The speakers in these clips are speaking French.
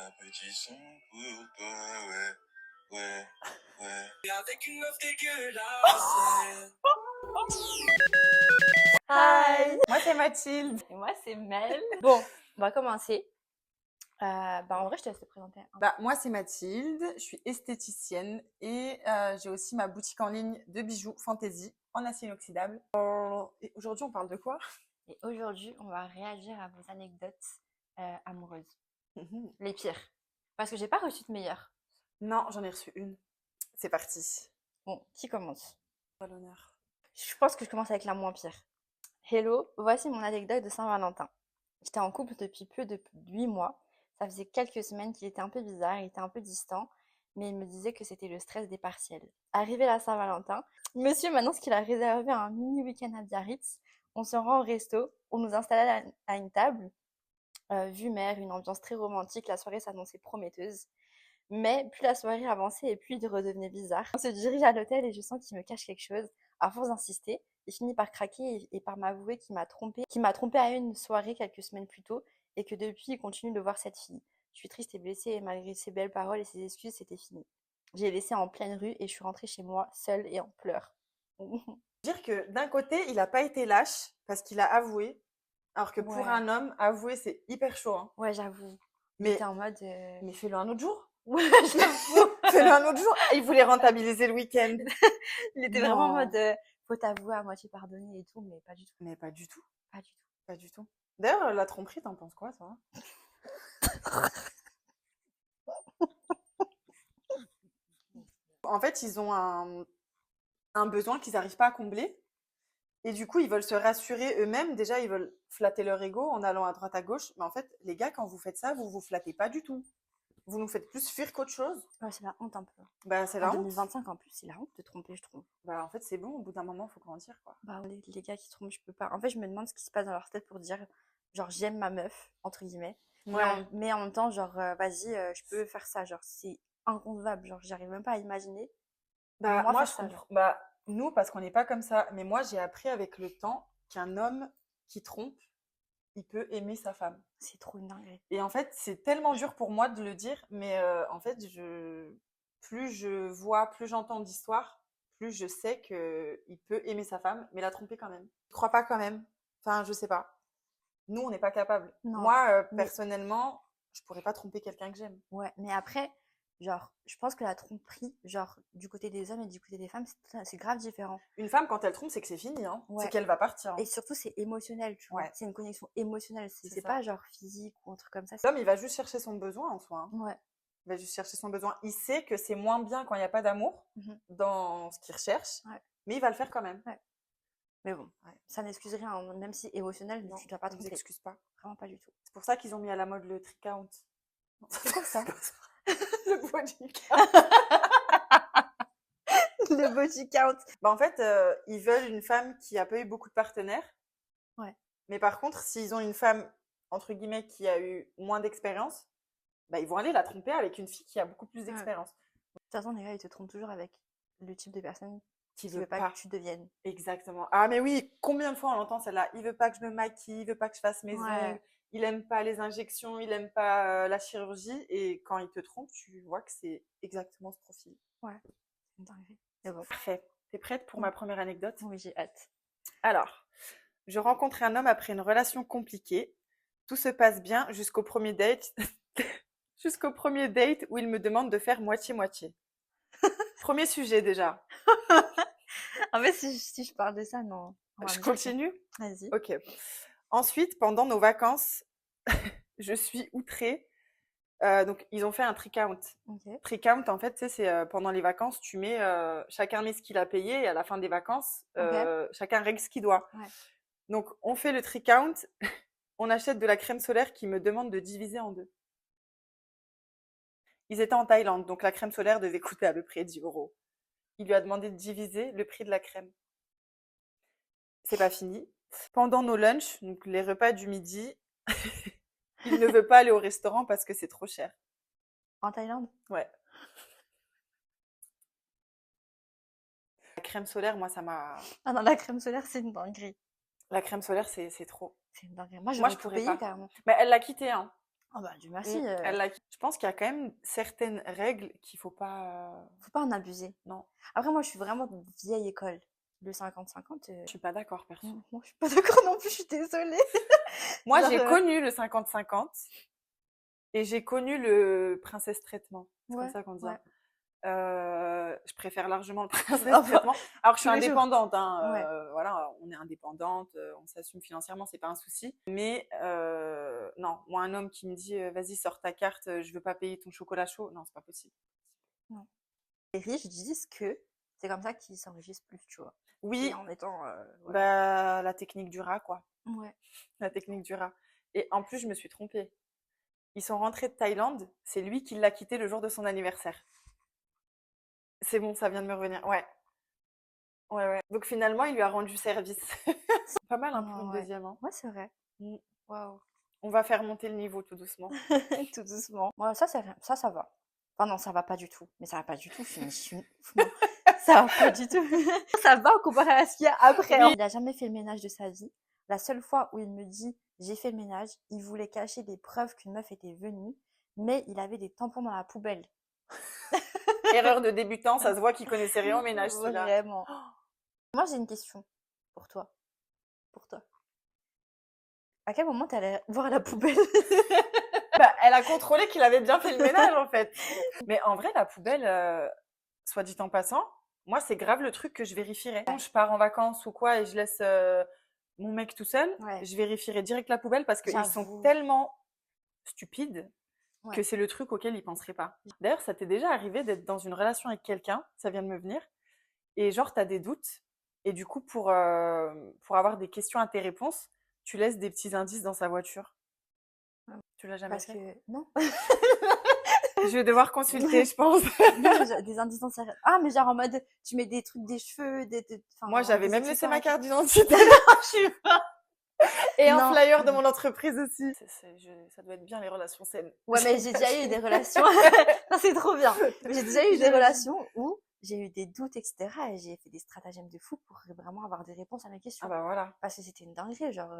un petit son pour toi, ouais, ouais, ouais. Et avec une meuf dégueulasse. Hi. Moi, c'est Mathilde. Et moi, c'est Mel. Bon, on va commencer. En vrai, je te laisse te présenter. Moi, c'est Mathilde. Je suis esthéticienne et j'ai aussi ma boutique en ligne de bijoux fantasy en acier inoxydable. Et aujourd'hui, on parle de quoi? Et aujourd'hui, on va réagir à vos anecdotes amoureuses. Les pires. Parce que j'ai pas reçu de meilleures. Non, j'en ai reçu une. C'est parti. Bon, qui commence? Pas l'honneur. Je pense que je commence avec la moins pire. Hello, voici mon anecdote de Saint-Valentin. J'étais en couple depuis peu de 8 mois. Ça faisait quelques semaines qu'il était un peu bizarre, il était un peu distant, mais il me disait que c'était le stress des partiels. Arrivé la Saint-Valentin, monsieur m'annonce qu'il a réservé un mini week-end à Biarritz. On se rend au resto, on nous installe à une table, vue mer, une ambiance très romantique, la soirée s'annonçait prometteuse. Mais plus la soirée avançait et plus il redevenait bizarre. On se dirige à l'hôtel et je sens qu'il me cache quelque chose. À force d'insister, il finit par craquer et par m'avouer qu'il m'a trompé à une soirée quelques semaines plus tôt et que depuis il continue de voir cette fille. Je suis triste et blessée et malgré ses belles paroles et ses excuses, c'était fini. J'ai laissé en pleine rue et je suis rentrée chez moi seule et en pleurs. Dire que d'un côté, il n'a pas été lâche parce qu'il a avoué, alors que pour Ouais. un homme, avouer, c'est hyper chaud. Hein. Ouais, j'avoue. Il Mais- était en mode. Mais fais-le un autre jour. Ouais, j'avoue. Fais-le un autre jour. Il voulait rentabiliser le week-end. Il était vraiment en Non. mode. Faut t'avouer à moitié pardonner et tout, mais pas du tout. Mais pas du tout. Pas du tout. Pas du tout. D'ailleurs, la tromperie, t'en penses quoi, toi? En fait, ils ont un besoin qu'ils n'arrivent pas à combler. Et du coup, ils veulent se rassurer eux-mêmes. Déjà, ils veulent flatter leur ego en allant à droite à gauche. Mais en fait, les gars, quand vous faites ça, vous vous flattez pas du tout. Vous nous faites plus fuir qu'autre chose. Ouais, c'est la honte un peu. C'est En la honte. 2025, en plus, c'est la honte de tromper, je trouve. En fait, c'est bon. Au bout d'un moment, il faut grandir, quoi. Les gars qui trompent, je peux pas. En fait, je me demande ce qui se passe dans leur tête pour dire, genre, j'aime ma meuf, entre guillemets. Ouais. Mais en même temps, genre, vas-y, je peux faire ça. Genre, c'est inconcevable. Genre, j'arrive même pas à imaginer. Moi, Moi, faire je ça, comprends. Nous, parce qu'on n'est pas comme ça. Mais moi, j'ai appris avec le temps qu'un homme qui trompe, il peut aimer sa femme. c'est trop une dinguerie. Et en fait, c'est tellement dur pour moi de le dire, mais en fait, plus je vois, plus j'entends d'histoires, plus je sais qu'il peut aimer sa femme, mais la tromper quand même. Je crois pas quand même. Enfin, je sais pas. Nous, on n'est pas capable. Non, Moi, mais- personnellement, je pourrais pas tromper quelqu'un que j'aime. Ouais, mais après, genre, je pense que la tromperie, genre, du côté des hommes et du côté des femmes, c'est grave différent. Une femme, quand elle trompe, c'est que c'est fini, hein. Ouais. C'est qu'elle va partir. Hein. Et surtout, c'est émotionnel, tu vois. Ouais. C'est une connexion émotionnelle. C'est C'est ça. pas genre physique ou un truc comme ça. L'homme, il va juste chercher son besoin en soi. Hein. Ouais. Il va juste chercher son besoin. Il sait que c'est moins bien quand il n'y a pas d'amour Mhm. dans ce qu'il recherche, Ouais. mais il va le faire quand même. Ouais. Mais bon, Ouais. ça n'excuse rien, hein. Même si émotionnel, Non, tu dois pas on ne tromper. s'excuse pas. Vraiment pas du tout. C'est pour ça qu'ils ont mis à la mode le tricount. C'est quoi ça? Le body count. Le body count. En fait, ils veulent une femme qui a pas eu beaucoup de partenaires. Ouais. Mais par contre, s'ils ont une femme, entre guillemets, qui a eu moins d'expérience, ils vont aller la tromper avec une fille qui a beaucoup plus d'expérience. De toute façon, les gars, ils te trompent toujours avec le type de personne Qui qui veut pas que tu deviennes. Exactement. Ah, mais oui, combien de fois on l'entend celle-là? Il veut pas que je me maquille, il veut pas que je fasse mes ongles, il aime pas les injections, il aime pas la chirurgie. Et quand il te trompe, tu vois que c'est exactement ce profil. Ouais, c'est une dinguerie. Mais bon. Parfait. T'es prête pour ma première anecdote? Oui, j'ai hâte. Alors, je rencontre un homme après une relation compliquée. Tout se passe bien jusqu'au premier date. Jusqu'au premier date où il me demande de faire moitié-moitié. Premier sujet déjà. En fait, si je parle de ça, non. Je continue? Vas-y. Ok. Ensuite, pendant nos vacances, je suis outrée. Donc, ils ont fait un tricount. Ok. Tricount, en fait, c'est pendant les vacances, tu mets, chacun met ce qu'il a payé et à la fin des vacances, chacun règle ce qu'il doit. Ouais. Donc, on fait le tricount, on achète de la crème solaire qui me demande de diviser en 2. Ils étaient en Thaïlande, donc la crème solaire devait coûter à peu près 10 €. Il lui a demandé de diviser le prix de la crème. C'est pas fini. Pendant nos lunchs, donc les repas du midi, il ne veut pas aller au restaurant parce que c'est trop cher. En Thaïlande? Ouais. La crème solaire, moi, ça m'a... Ah non, la crème solaire, c'est une dinguerie. La crème solaire, c'est trop. C'est une dinguerie. Moi, je j'aurais tout pourrais payé pas. carrément. Mais elle l'a quitté, hein. Oh bah, Dieu merci, Je pense qu'il y a quand même certaines règles qu'il faut pas. faut pas en abuser. Non, Après, moi, je suis vraiment de vieille école. Le 50-50, je suis pas d'accord, perso. moi, je suis pas d'accord non plus, je suis désolée. Moi, Genre, j'ai connu le 50-50 et j'ai connu le princesse traitement. C'est comme ouais, ça qu'on dit. ouais. Hein. Je préfère largement le princesse Enfin, traitement. Alors que je suis tous les jours. indépendante, hein, Ouais. voilà, on est indépendante, on s'assume financièrement, c'est pas un souci. Mais non, moi, un homme qui me dit vas-y, sors ta carte, je veux pas payer ton chocolat chaud, non, c'est pas possible. Non. Les riches disent que c'est comme ça qu'ils s'enrichissent plus, tu vois. Et Oui, en étant, voilà. bah, la technique du rat, quoi. Ouais. La technique du rat. Et en plus, je me suis trompée. Ils sont rentrés de Thaïlande, c'est lui qui l'a quitté le jour de son anniversaire. C'est bon, ça vient de me revenir. Ouais, ouais, ouais. Donc finalement, il lui a rendu service. Pas mal hein, pour une Ouais. deuxième. Hein. Ouais, c'est vrai. Mm. Waouh. On va faire monter le niveau tout doucement. Tout doucement. Moi, ça, ça va. Enfin, non, ça va pas du tout. Mais ça va pas du tout. Je suis une ouf, moi. Ça va pas du tout. Ça va comparé à ce qu'il y a après. Oui. Il a jamais fait le ménage de sa vie. La seule fois où il me dit j'ai fait le ménage, il voulait cacher des preuves qu'une meuf était venue, mais il avait des tampons dans la poubelle. Erreur de débutant, ça se voit qu'il connaissait rien au ménage, celui-là. Vraiment. Moi, j'ai une question pour toi. Pour toi. À quel moment t'es allée voir la poubelle? Bah, elle a contrôlé qu'il avait bien fait le ménage, en fait. Mais en vrai, la poubelle, soit dit en passant, moi, c'est grave le truc que je vérifierais. Quand je pars en vacances ou quoi et je laisse mon mec tout seul, Ouais. je vérifierais direct la poubelle parce qu'ils sont J'avoue. tellement stupides Ouais. que c'est le truc auquel ils penseraient pas. D'ailleurs, ça t'est déjà arrivé d'être dans une relation avec quelqu'un, ça vient de me venir, et genre, t'as des doutes, et du coup, pour avoir des questions à tes réponses, tu laisses des petits indices dans sa voiture. Tu l'as jamais Parce fait? que non. Je vais devoir consulter, je pense. Non, des indices dans sa... Ah, mais genre en mode, tu mets des trucs, des cheveux, enfin, Moi, j'avais des même laissé écriteaux ma et tout. carte d'identité. Je sais pas. Et un Non. flyer de mon entreprise aussi. Ça doit être bien les relations saines. Ouais, mais j'ai déjà eu des relations. Non, c'est trop bien. Mais j'ai déjà eu des J'imagine. relations où j'ai eu des doutes, etc. Et j'ai fait des stratagèmes de fou pour vraiment avoir des réponses à mes Ah questions. bah voilà. Parce que c'était une dinguerie, genre.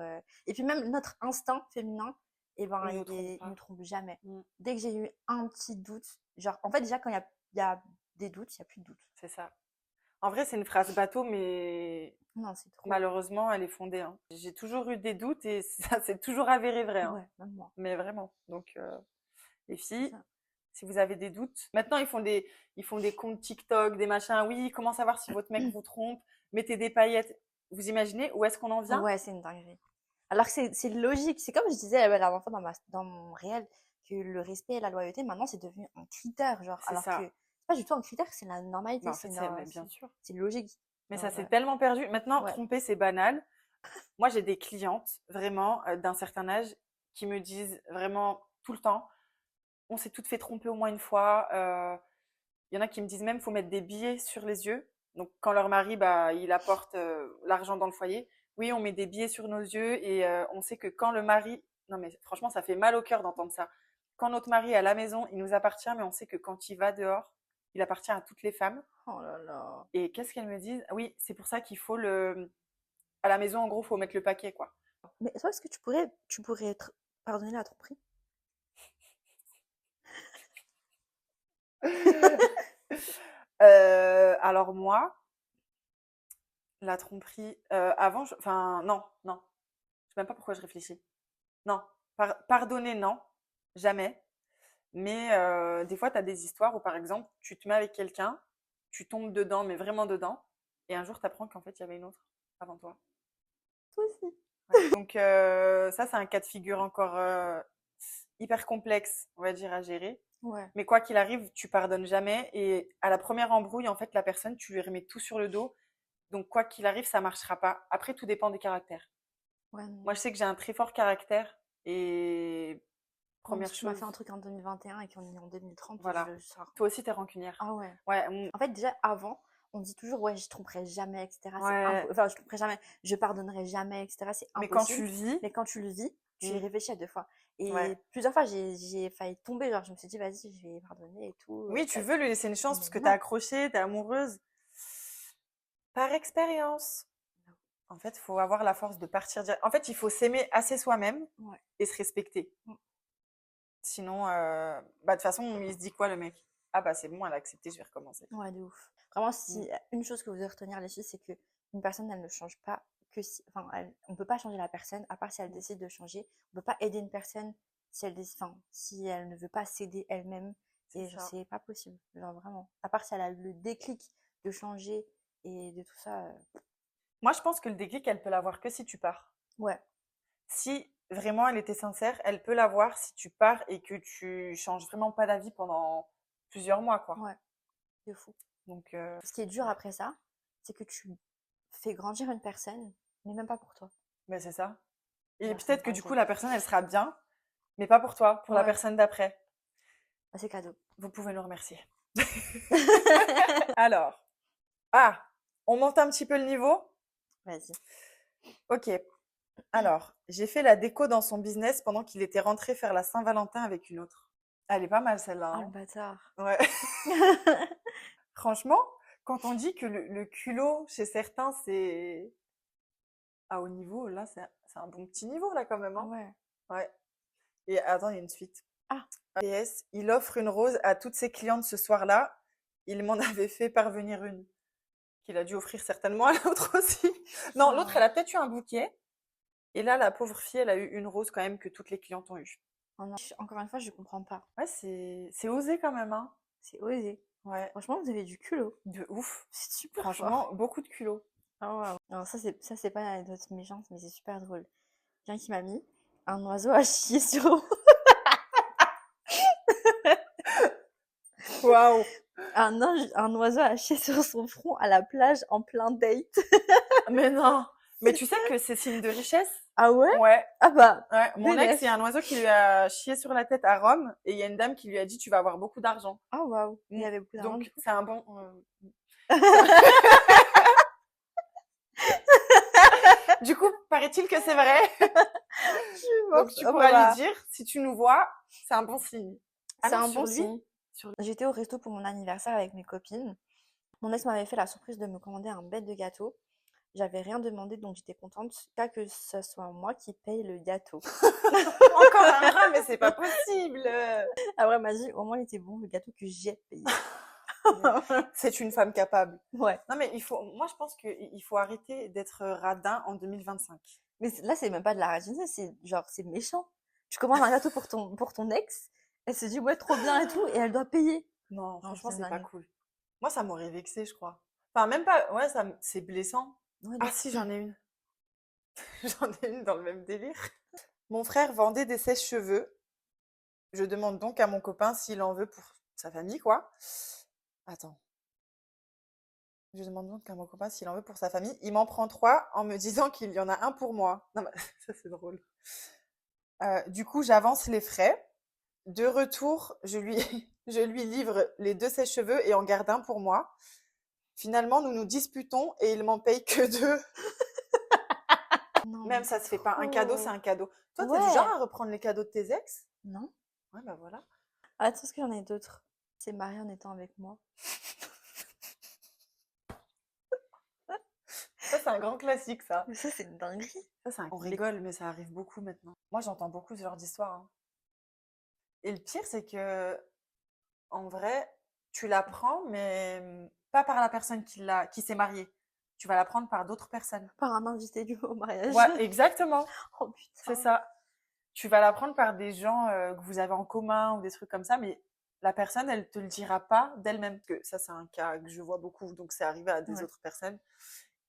Et puis même notre instinct féminin, eh ben, Il nous trompe il pas. nous trompe jamais. Mm. Dès que j'ai eu un petit doute, genre, en fait, déjà, quand il y a des doutes, il n'y a plus de doute. C'est ça. En vrai, c'est une phrase bateau, mais Non, c'est trop. malheureusement, elle est fondée. Hein. J'ai toujours eu des doutes et ça s'est toujours avéré vrai. Hein. Ouais, même moi. Mais vraiment. Donc, les filles, Ça. si vous avez des doutes, maintenant ils font des comptes TikTok, des machins. Oui, comment savoir si votre mec vous trompe? Mettez des paillettes. Vous imaginez où est-ce qu'on en vient? Ouais, c'est une dinguerie. Alors que c'est logique. C'est comme je disais la dernière fois dans mon réel, que le respect et la loyauté, maintenant, c'est devenu un critère. Genre, C'est alors ça. que c'est pas du tout un critère, c'est la normalité. Bah, en fait, mais bien sûr. C'est logique. Mais Genre, ça s'est tellement perdu. Maintenant, ouais. tromper, c'est banal. Moi, j'ai des clientes, vraiment, d'un certain âge, qui me disent vraiment tout le temps, on s'est toutes fait tromper au moins une fois. Il y en a qui me disent même, faut mettre des billets sur les yeux. Donc, quand leur mari, bah, il apporte l'argent dans le foyer, oui, on met des billets sur nos yeux et on sait que quand le mari, non mais franchement, ça fait mal au cœur d'entendre ça. Quand notre mari est à la maison, il nous appartient, mais on sait que quand il va dehors, il appartient à toutes les femmes. Oh là là. Et qu'est-ce qu'elles me disent? Oui, c'est pour ça qu'il faut à la maison, en gros, faut mettre le paquet, quoi. Mais toi, est-ce que tu pourrais être pardonner la tromperie? Alors moi, la tromperie, avant, enfin non, non, je sais même pas pourquoi je réfléchis. Non, pardonner, non, jamais. Mais des fois, tu as des histoires où, par exemple, tu te mets avec quelqu'un, tu tombes dedans, mais vraiment dedans, et un jour, tu apprends qu'en fait, il y avait une autre avant toi. Toi aussi. Ouais. Donc ça, c'est un cas de figure encore hyper complexe, on va dire, à gérer. Ouais. Mais quoi qu'il arrive, tu pardonnes jamais. Et à la première embrouille, en fait, la personne, tu lui remets tout sur le dos. Donc, quoi qu'il arrive, ça marchera pas. Après, tout dépend des caractères. Ouais, non. Moi, je sais que j'ai un très fort caractère. Et Bon, première si tu m'as chose, fait un truc en 2021 et qu'on est en 2030, voilà. je le sors. Toi aussi, t'es rancunière. Ah ouais. Ouais, En fait, déjà, avant, on dit toujours, ouais, je tromperai jamais, etc. ouais. Enfin, je tromperai jamais, je pardonnerai jamais, etc. C'est Mais quand tu impossible. le vis, Mais quand tu le vis, tu y Mm. réfléchis à deux fois. Et ouais. plusieurs fois, j'ai failli tomber. Genre, je me suis dit, vas-y, je vais pardonner et tout. Oui, tu veux lui laisser une chance Mais parce que t'es non. accrochée, t'es amoureuse. Par expérience. Non. En fait, il faut avoir la force de partir. En fait, il faut s'aimer assez soi-même Ouais. et se respecter. Mm. Sinon, bah, de toute façon, il se dit quoi, le mec? Ah bah c'est bon, elle a accepté, je vais recommencer. Ouais, de ouf. Vraiment, Mm. si une chose que vous devez retenir, les filles, c'est que une personne, elle ne change pas que si, enfin, on peut pas changer la personne, à part si elle décide de changer. On peut pas aider une personne si elle décide, enfin, si elle ne veut pas s'aider elle-même. C'est Et genre, ça. c'est pas possible, genre vraiment. À part si elle a le déclic de changer et de tout ça. Moi, je pense que le déclic, elle peut l'avoir que si tu pars. Ouais, Si vraiment elle était sincère, elle peut l'avoir si tu pars et que tu changes vraiment pas d'avis pendant plusieurs mois, quoi. ouais, de fou. Donc, Ce qui est dur ouais. après ça, c'est que tu fais grandir une personne, mais même pas pour toi. Mais c'est ça. Et Genre, c'est un peut-être que du coup, projet. la personne, elle sera bien, mais pas pour toi, pour la Ouais, personne d'après. bah, c'est cadeau. Vous pouvez nous remercier. Alors, on monte un petit peu le niveau. Vas-y. Ok. Alors, j'ai fait la déco dans son business pendant qu'il était rentré faire la Saint-Valentin avec une autre. Elle est pas mal celle-là, Oh le hein. bâtard. Ouais. Franchement, quand on dit que le culot chez certains, c'est à haut niveau, là, c'est un bon petit niveau, là, quand même, Ah hein. ouais. Ouais. Et attends, il y a une suite. Ah, PS, il offre une rose à toutes ses clientes ce soir-là. Il m'en avait fait parvenir une. Qu'il a dû offrir certainement à l'autre aussi. Non, l'autre, elle putain. a peut-être eu un bouquet. Et là, la pauvre fille, elle a eu une rose quand même que toutes les clientes ont eu. Oh non, encore une fois, je comprends pas. Ouais, c'est osé quand même, hein. C'est osé. Ouais, Franchement, vous avez du culot. de ouf. C'est super fort. Franchement, beaucoup de culot. Ah ouais. Alors ça c'est pas une anecdote méchante, mais c'est super drôle. Quelqu'un qui m'a mis un oiseau à chier sur Waouh. un oiseau à chier sur son front à la plage en plein date. Mais non. Mais tu sais que c'est signe de richesse? Ah ouais? Ouais. Ah bah, Ouais. Mon ex, bénef. il y a un oiseau qui lui a chié sur la tête à Rome et il y a une dame qui lui a dit tu vas avoir beaucoup d'argent. Ah waouh. Il Mm. y avait beaucoup d'argent du Donc, coup. c'est un bon. Du coup, paraît-il que c'est vrai. Je suis Donc, morte. tu Oh pourras bah, lui dire si tu nous vois, c'est un bon signe. Ah c'est non, un sur bon lui. signe. J'étais au resto pour mon anniversaire avec mes copines. Mon ex m'avait fait la surprise de me commander un bête de gâteau. J'avais rien demandé, donc j'étais contente, pas que ce soit moi qui paye le gâteau. Encore un rat, mais c'est pas possible. Après, elle m'a dit, au moins il était bon le gâteau que j'ai payé. C'est une femme capable. Ouais. Non, mais moi, je pense qu'il faut arrêter d'être radin en 2025. Mais là, c'est même pas de la radinesse, c'est genre, c'est méchant. Tu commandes un gâteau pour ton ex, elle se dit, ouais, trop bien et tout, et elle doit payer. Non, Non, franchement, c'est c'est pas dingue. cool. Moi, ça m'aurait vexé, je crois. Enfin, même pas. Ouais, c'est blessant. Ouais, Ah, si, j'en ai une. J'en ai une dans le même délire. Mon frère vendait des sèches-cheveux. Je demande donc à mon copain s'il en veut pour sa famille, quoi. Attends. Je demande donc à mon copain s'il en veut pour sa famille. Il m'en prend 3 en me disant qu'il y en a un pour moi. Non, mais ça, c'est drôle. Du coup, j'avance les frais. De retour, je lui livre les 2 sèches-cheveux et en garde un pour moi. Finalement, nous nous disputons et il m'en paye que 2. non, mais Même ça se fait pas. Un cadeau, c'est trop. un cadeau. Toi, t'es du genre Ouais. à reprendre les cadeaux de tes ex? Non. Ouais, bah voilà. Ah, tu sais ce que j'en ai d'autres. C'est marié en étant avec moi. Ça, c'est un grand classique, ça. Mais ça, c'est une dinguerie. Ça, on rigole, mais ça arrive beaucoup maintenant. Moi, j'entends beaucoup ce genre d'histoire, hein. Et le pire, c'est que, en vrai, tu l'apprends, mais pas par la personne qui s'est mariée. Tu vas l'apprendre par d'autres personnes. Par un invité du au mariage. Ouais, exactement. Oh C'est putain. ça. Tu vas l'apprendre par des gens que vous avez en commun ou des trucs comme ça, mais la personne, elle te le dira pas d'elle-même. Parce que ça, c'est un cas que je vois beaucoup, donc c'est arrivé à des Ouais. autres personnes.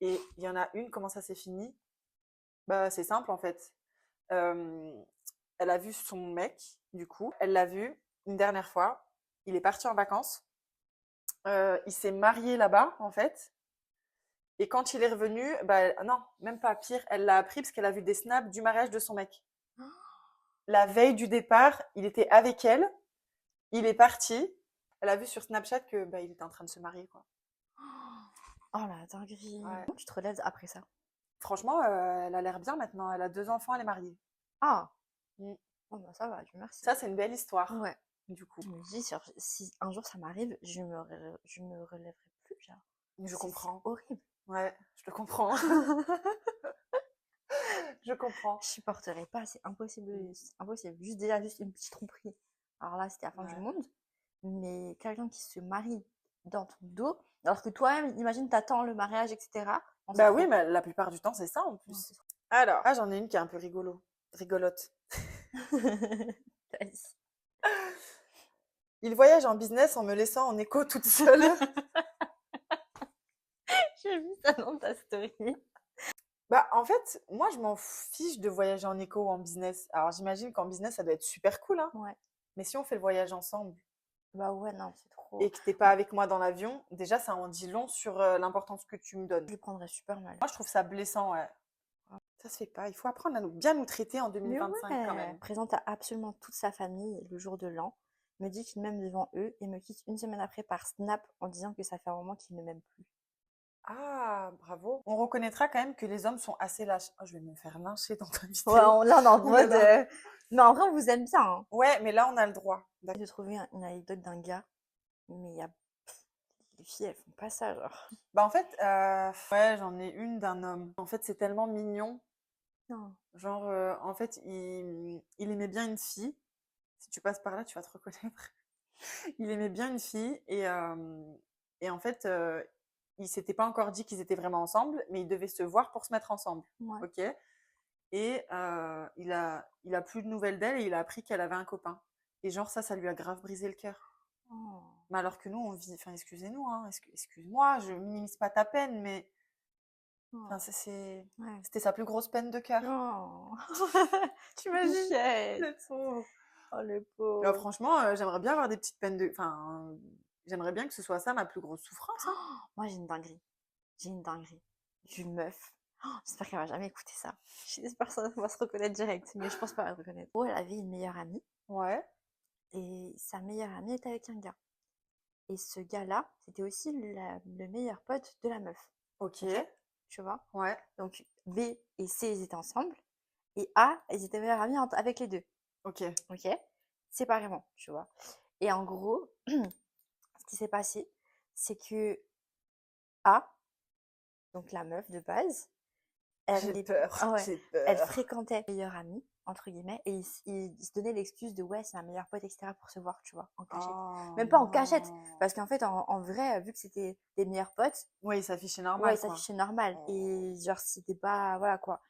Et il y en a une, comment ça s'est fini? Bah, c'est simple en fait. Euh, Elle a vu son mec, du coup. Elle l'a vu une dernière fois. Il est parti en vacances. Il s'est marié là-bas, en fait. Et quand il est revenu, bah non, même pas pire, elle l'a appris parce qu'elle a vu des snaps du mariage de son mec. La veille du départ, il était avec elle. Il est parti. Elle a vu sur Snapchat que bah, il était en train de se marier, quoi. Oh la dinguerie. Ouais. Comment tu te relèves après ça? Franchement, elle a l'air bien maintenant. Elle a 2 enfants, elle est mariée. Ah. Mm. Oh bah ça va, Dieu merci. Ça, c'est une belle histoire, Ouais. du coup. Je me dis, si un jour ça m'arrive, je me relèverai plus, genre. Je C'est comprends. horrible. Ouais, je le comprends. Je comprends. Je supporterai pas, c'est impossible. C'est impossible. Juste déjà, juste une petite tromperie. Alors là, c'était la fin du Ouais. monde. Mais quelqu'un qui se marie dans ton dos, alors que toi-même, imagine, t'attends le mariage, etc. Non, c'est Bah oui, trop. mais la plupart du temps, c'est ça en Non, plus. c'est trop. Alors, ah, j'en ai une qui est un peu rigolote. Vas-y. Il voyage en business en me laissant en écho toute seule. J'ai vu ça dans ta story. Bah, en fait, moi, je m'en fiche de voyager en éco ou en business. Alors, j'imagine qu'en business, ça doit être super cool, hein. Ouais. Mais si on fait le voyage ensemble Bah ouais, non, c'est trop. et que t'es pas avec moi dans l'avion, déjà, ça en dit long sur l'importance que tu me donnes. Je le prendrais super mal. Moi, je trouve ça blessant, ouais. Ça se fait pas. Il faut apprendre à bien nous traiter en Mais 2025 quand ouais, même. présente à absolument toute sa famille le jour de l'an, me dit qu'il m'aime devant eux et me quitte une semaine après par Snap en disant que ça fait un moment qu'il ne m'aime plus. Ah, bravo. On reconnaîtra quand même que les hommes sont assez lâches. Oh, je vais me faire lyncher dans ta vidéo. Ouais, là on est en Ouh là mode. là. Mais en vrai, on vous aime bien. Hein. Ouais, mais là, on a le droit. D'accord. J'ai trouvé une anecdote d'un gars, mais il y a. Les filles, elles font pas ça, genre. Bah, en fait, ouais, j'en ai une d'un homme. En fait, c'est tellement mignon. Non. Genre, en fait, il aimait bien une fille. Si tu passes par là, tu vas te reconnaître. Il aimait bien une fille et en fait, il s'était pas encore dit qu'ils étaient vraiment ensemble, mais ils devaient se voir pour se mettre ensemble. Ouais. Ok. Et il a plus de nouvelles d'elle et il a appris qu'elle avait un copain. Et genre ça lui a grave brisé le cœur. Oh. Mais alors que nous, on vit, enfin excusez-nous, hein, excuse-moi, je minimise pas ta peine, mais enfin Oh. Ouais. c'était sa plus grosse peine de cœur. Oh. T'imagines? Michel. Le pauvre. Oh, le Alors pauvre. franchement, j'aimerais bien avoir des petites peines de, enfin, j'aimerais bien que ce soit ça ma plus grosse souffrance, hein. Moi, j'ai une dinguerie. J'ai une dinguerie. D'une meuf. Oh, j'espère qu'elle va jamais écouter ça. J'espère que ça va se reconnaître direct, mais je pense pas la reconnaître. Oh, elle avait une meilleure amie Ouais. et sa meilleure amie était avec un gars. Et ce gars-là, c'était aussi le meilleur pote de la meuf. Ok. Ok. Tu vois? Ouais. Donc B et C, ils étaient ensemble. Et A, ils étaient meilleurs amis avec les deux. Ok. Ok? Séparément, tu vois. Et en gros, ce qui s'est passé, c'est que A, donc la meuf de base, J'ai elle, peur. ah ouais, J'ai elle peur. fréquentait meilleure amie, entre guillemets, et il se donnait l'excuse de ouais, c'est ma meilleure pote, etc., pour se voir, tu vois, en cachette. Oh Même pas en cachette, non. parce qu'en fait, en vrai, vu que c'était des meilleurs potes, Oui, il s'affichait ouais, normal, il quoi. s'affichait normal. Oh. Et genre, c'était pas. Voilà quoi.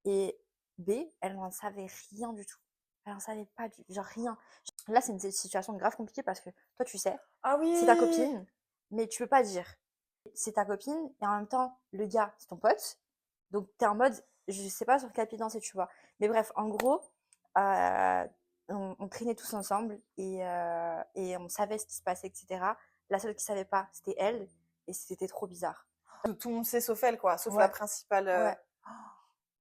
Et B, elle n'en savait rien du tout. Elle n'en savait pas du genre rien. Là, c'est une situation grave compliquée parce que toi, tu sais, Ah c'est ta oui. copine, mais tu peux pas dire. C'est ta copine et en même temps, le gars, c'est ton pote. Donc, t'es en mode, je sais pas sur quel pied danser, tu vois. Mais bref, en gros, on traînait tous ensemble et on savait ce qui se passait, etc. La seule qui savait pas, c'était elle et c'était trop bizarre. Tout le monde sait sauf elle, quoi. Sauf la Ouais, principale. ouais,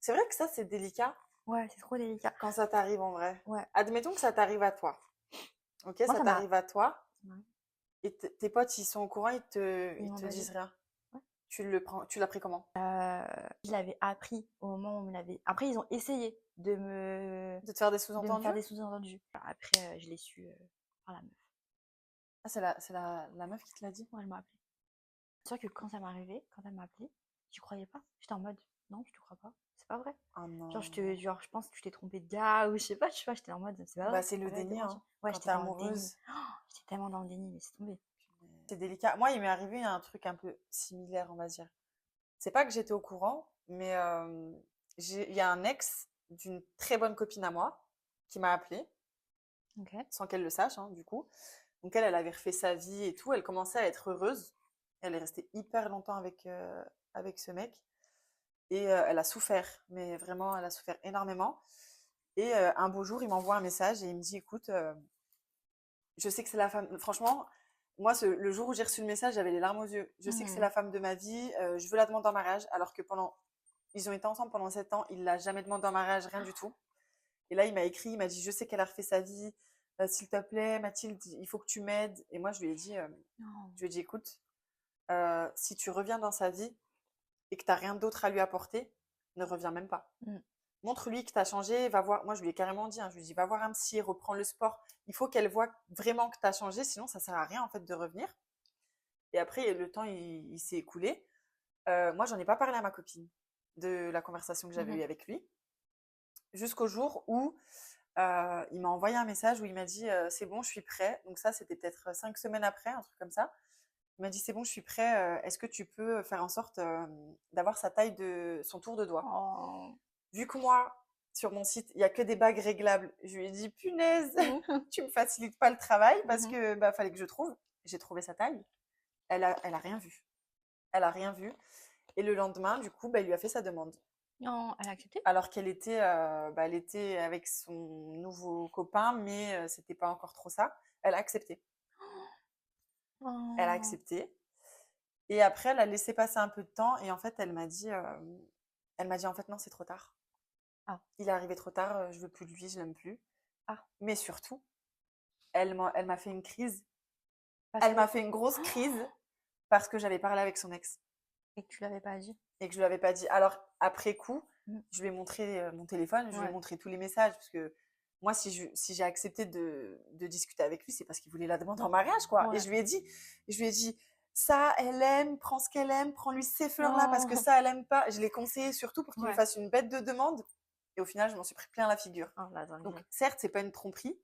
C'est vrai que ça, c'est délicat ouais, c'est trop délicat. quand ça t'arrive en vrai. Ouais. Admettons que ça t'arrive à toi. Ok, Moi, ça ça m'a. t'arrive à toi. Ouais. Et tes potes, ils sont au courant, Ils ils m'ont te pas dit. disent rien. Ouais. Tu l'as pris comment? Je l'avais appris au moment où on me l'avait. Après, ils ont essayé De te faire des de me sous-entendus? faire des sous-entendus. Après, je l'ai su par la meuf. Ah, c'est la meuf qui te l'a dit? Ouais, elle m'a appelé. C'est vrai que quand ça m'est arrivé, quand elle m'a appelé, j'y croyais pas. J'étais en mode, non, je te crois pas. C'est pas vrai. Ah Genre, non. genre, je pense que tu t'es trompé de gars ou je sais pas, tu vois. J'étais en mode, c'est pas Bah, vrai. c'est le Arrête de déni, mentir. hein. Ouais, Quand j'étais t'es dans le déni. amoureuse. J'étais tellement dans le déni, mais c'est tombé. C'est délicat. Moi, il m'est arrivé un truc un peu similaire, on va dire. C'est pas que j'étais au courant, mais il y a un ex d'une très bonne copine à moi qui m'a appelé Ok. sans qu'elle le sache, hein, du coup. Donc elle avait refait sa vie et tout. Elle commençait à être heureuse. Elle est restée hyper longtemps avec ce mec. Et elle a souffert, mais vraiment, elle a souffert énormément. Et un beau jour, il m'envoie un message et il me dit, écoute, je sais que c'est la femme. Franchement, moi, le jour où j'ai reçu le message, j'avais les larmes aux yeux. Je sais que c'est la femme de ma vie. Je veux la demander en mariage, alors que ils ont été ensemble pendant 7 ans. Il l'a jamais demandé en mariage, rien du tout. Et là, il m'a écrit, il m'a dit, je sais qu'elle a refait sa vie. S'il te plaît, Mathilde, il faut que tu m'aides. Et moi, Non. je lui ai dit, écoute, si tu reviens dans sa vie et que tu n'as rien d'autre à lui apporter, ne reviens même pas. Mm. Montre-lui que tu as changé, va voir. Moi, je lui ai carrément dit, hein, je lui ai dit, va voir un psy, reprends le sport. Il faut qu'elle voit vraiment que tu as changé, sinon ça sert à rien en fait de revenir. Et après, le temps, il s'est écoulé. Moi, j'en ai pas parlé à ma copine de la conversation que j'avais eue avec lui, jusqu'au jour où il m'a envoyé un message où il m'a dit c'est bon, je suis prêt. Donc ça, c'était peut-être 5 semaines après, un truc comme ça. Il m'a dit c'est bon, je suis prêt. Est-ce que tu peux faire en sorte d'avoir sa taille de son tour de doigt? Oh. Vu que moi, sur mon site, il y a que des bagues réglables, je lui ai dit punaise, tu me facilites pas le travail parce Mhm. que bah fallait que je trouve. J'ai trouvé sa taille. Elle a rien vu. Elle a rien vu. Et le lendemain, du coup, bah, il lui a fait sa demande. Non, elle a accepté? Alors elle était avec son nouveau copain, mais c'était pas encore trop ça. Elle a accepté. Elle a Oh. accepté. Et après, elle a laissé passer un peu de temps. Et en fait, elle m'a dit en fait non, c'est trop tard. Ah. Il est arrivé trop tard. Je veux plus de lui, je l'aime plus. Ah. Mais surtout, elle m'a fait une crise. Parce Elle que... m'a fait une grosse crise parce que j'avais parlé avec son ex Et que tu l'avais pas dit. et que je lui avais pas dit. Alors après coup, Mm. je lui ai montré mon téléphone, je lui ai Ouais. montré tous les messages parce que moi, si j'ai accepté de discuter avec lui, c'est parce qu'il voulait la demander en mariage, quoi. Et Ouais. je lui ai dit, ça, elle aime, prends ce qu'elle aime, prends-lui ces fleurs-là parce que Non. ça, elle aime pas. Je l'ai conseillé surtout pour qu'il lui Ouais. fasse une bête de demande. Et au final, je m'en suis pris plein la figure. Oh, la Donc, dinguerie. certes, c'est pas une tromperie,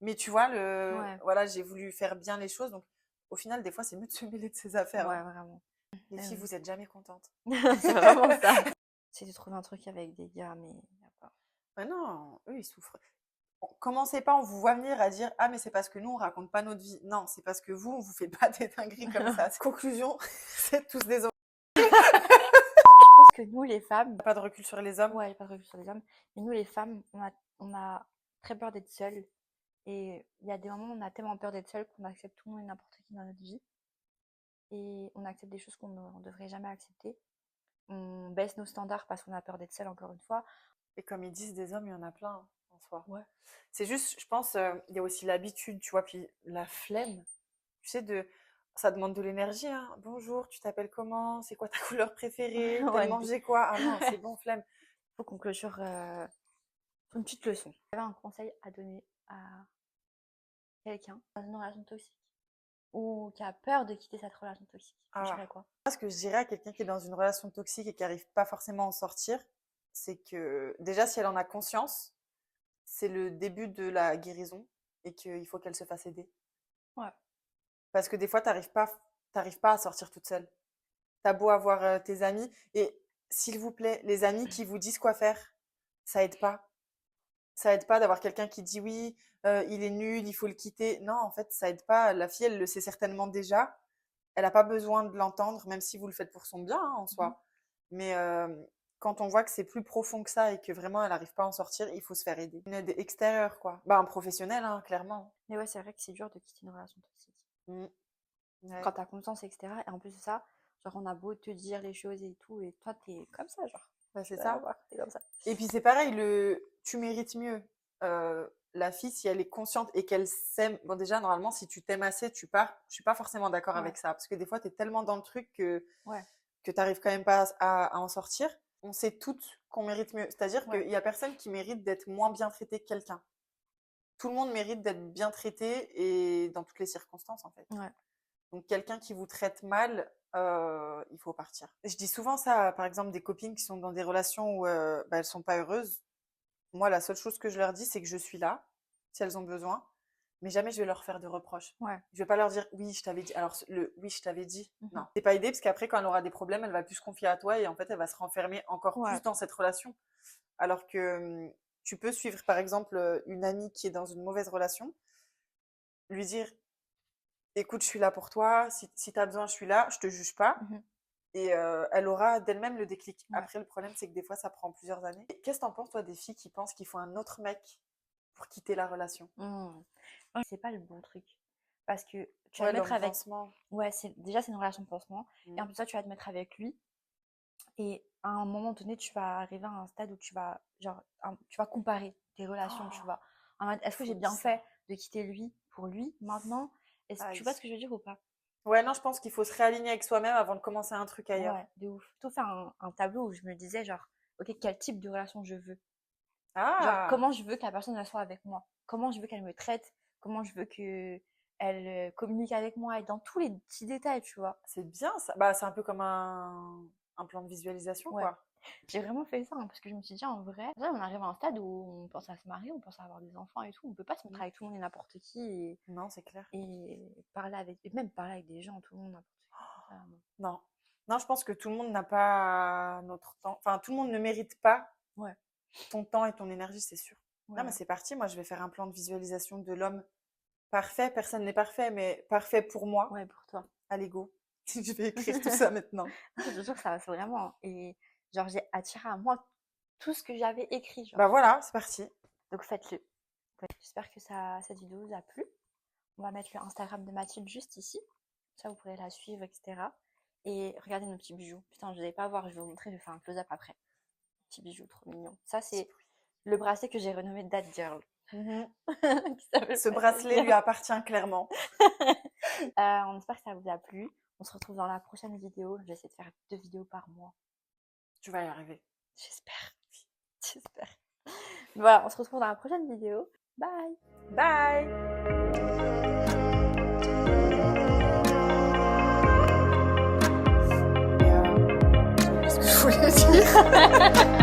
mais tu vois, Ouais. voilà, j'ai voulu faire bien les choses. Donc, au final, des fois, c'est mieux de se mêler de ses affaires, Ouais, hein. vraiment. Les filles, vous êtes jamais contentes. C'est vraiment ça. C'est de trouver un truc avec des gars, mais il n'y a pas. Mais non, eux, ils souffrent. Commencez pas, on vous voit venir à dire ah mais c'est parce que nous on raconte pas notre vie. Non, c'est parce que vous on vous fait pas des dingueries comme ça. Conclusion, c'est tous des hommes. Je pense que nous, les femmes, Pas de recul sur les hommes. ouais, j'ai pas de recul sur les hommes, mais nous, les femmes, on a très peur d'être seules. Et il y a des moments où on a tellement peur d'être seules qu'on accepte tout le monde et n'importe qui dans notre vie. Et on accepte des choses qu'on ne devrait jamais accepter. On baisse nos standards parce qu'on a peur d'être seule, encore une fois. Et comme ils disent des hommes, il y en a plein hein, en soi. Ouais. C'est juste, je pense, il y a aussi l'habitude, tu vois, puis la flemme. Tu sais, ça demande de l'énergie. Hein. Bonjour, tu t'appelles comment? C'est quoi ta couleur préférée? T'aimes Ouais, manger quoi? Ah non, c'est bon, flemme. faut qu'on clôture une petite leçon. J'avais un conseil à donner à quelqu'un dans une relation toxique ou qui a peur de quitter cette relation toxique. Tu Ah. dirais quoi? Ce que je dirais à quelqu'un qui est dans une relation toxique et qui n'arrive pas forcément à en sortir, c'est que déjà, si elle en a conscience, c'est le début de la guérison et qu'il faut qu'elle se fasse aider. Ouais. Parce que des fois, t'arrives pas à sortir toute seule. T'as beau avoir tes amis et s'il vous plaît, les amis qui vous disent quoi faire, ça aide pas. Ça aide pas d'avoir quelqu'un qui dit oui, il est nul, il faut le quitter. Non, en fait, ça aide pas. La fille, elle le sait certainement déjà. Elle n'a pas besoin de l'entendre, même si vous le faites pour son bien hein, en soi. Mais quand on voit que c'est plus profond que ça et que vraiment elle n'arrive pas à en sortir, il faut se faire aider. Une aide extérieure, quoi. Bah, un professionnel, hein, clairement. Mais ouais, c'est vrai que c'est dur de quitter une relation toxique. Mm. Ouais. Quand t'as confiance, etc. Et en plus de ça, genre, on a beau te dire les choses et tout, et toi, t'es comme ça, genre. Bah, c'est Tu vas ça. voir, t'es comme ça. Et puis c'est pareil, tu mérites mieux. La fille, si elle est consciente et qu'elle s'aime, bon déjà normalement si tu t'aimes assez, tu pars. Je suis pas forcément d'accord Ouais. avec ça parce que des fois tu es tellement dans le truc que Ouais. t'arrives quand même pas à en sortir. On sait toutes qu'on mérite mieux. C'est-à-dire Ouais. qu'il y a personne qui mérite d'être moins bien traité que quelqu'un. Tout le monde mérite d'être bien traité et dans toutes les circonstances en fait. Ouais. Donc quelqu'un qui vous traite mal, il faut partir. Je dis souvent ça, par exemple, des copines qui sont dans des relations où elles sont pas heureuses. Moi, la seule chose que je leur dis, c'est que je suis là, si elles ont besoin, mais jamais je vais leur faire de reproches. Ouais. Je vais pas leur dire oui, je t'avais dit. Alors le oui, je t'avais dit, Mhm. non, c'est pas aidé parce qu'après, quand elle aura des problèmes, elle va plus se confier à toi et en fait, elle va se renfermer encore Ouais. plus dans cette relation. Alors que tu peux suivre, par exemple, une amie qui est dans une mauvaise relation, lui dire écoute, je suis là pour toi, si tu as besoin, je suis là, je te juge pas. Mhm. Et elle aura d'elle-même le déclic. Ouais. Après, le problème, c'est que des fois, ça prend plusieurs années. Et qu'est-ce que t'en penses, toi, des filles qui pensent qu'il faut un autre mec pour quitter la relation? Ouais, c'est pas le bon truc. Parce que tu vas Ouais, te mettre l'homme avec. pansement. Ouais, déjà, c'est une relation de pansement. Mm. Et en plus, ça, tu vas te mettre avec lui. Et à un moment donné, tu vas arriver à un stade où tu vas, genre, tu vas comparer tes relations, tu Oh, vois. En mode, est-ce que j'ai faut bien dire ça. fait de quitter lui pour lui maintenant? Est-ce que tu Aïe. vois ce que je veux dire ou pas? Ouais, non, je pense qu'il faut se réaligner avec soi-même avant de commencer un truc ailleurs. Ouais, de ouf. Plutôt faire un tableau où je me disais, genre, ok, quel type de relation je veux? Genre, Ah, comment je veux que la personne elle soit avec moi? Comment je veux qu'elle me traite? Comment je veux que elle communique avec moi? Et dans tous les petits détails, tu vois. c'est bien ça. Bah, c'est un peu comme un plan de visualisation, Ouais. quoi. J'ai vraiment fait ça, hein, parce que je me suis dit, en vrai, là, on arrive à un stade où on pense à se marier, on pense à avoir des enfants et tout. On peut pas se mettre avec tout le monde et n'importe qui Non, c'est clair. et même parler avec des gens, tout le monde, n'importe qui. comme ça, non. Non. Non, je pense que tout le monde n'a pas notre temps. Enfin, tout le monde ne mérite pas Ouais. ton temps et ton énergie, c'est sûr. Non, mais Ouais. c'est parti. Moi, je vais faire un plan de visualisation de l'homme parfait. Personne n'est parfait, mais parfait pour moi. Ouais, pour toi. Allez, go. Je vais écrire tout ça maintenant. Je te jure que ça va, c'est vraiment. Et genre, j'ai attiré à moi tout ce que j'avais écrit. Genre. Bah voilà, c'est parti. Donc faites-le. Ouais, j'espère que cette vidéo vous a plu. On va mettre le Instagram de Mathilde juste ici. Ça, vous pourrez la suivre, etc. Et regardez nos petits bijoux. Putain, je ne vais pas voir, je vais vous montrer, je vais faire un close-up après. Petits bijoux trop mignons. Ça, c'est le bracelet que j'ai renommé That Girl. Ce bracelet lui appartient clairement. On espère que ça vous a plu. On se retrouve dans la prochaine vidéo. Je vais essayer de faire 2 vidéos par mois. Tu vas y arriver. J'espère. J'espère. Voilà, on se retrouve dans la prochaine vidéo. Bye. Bye. Qu'est-ce que je voulais dire?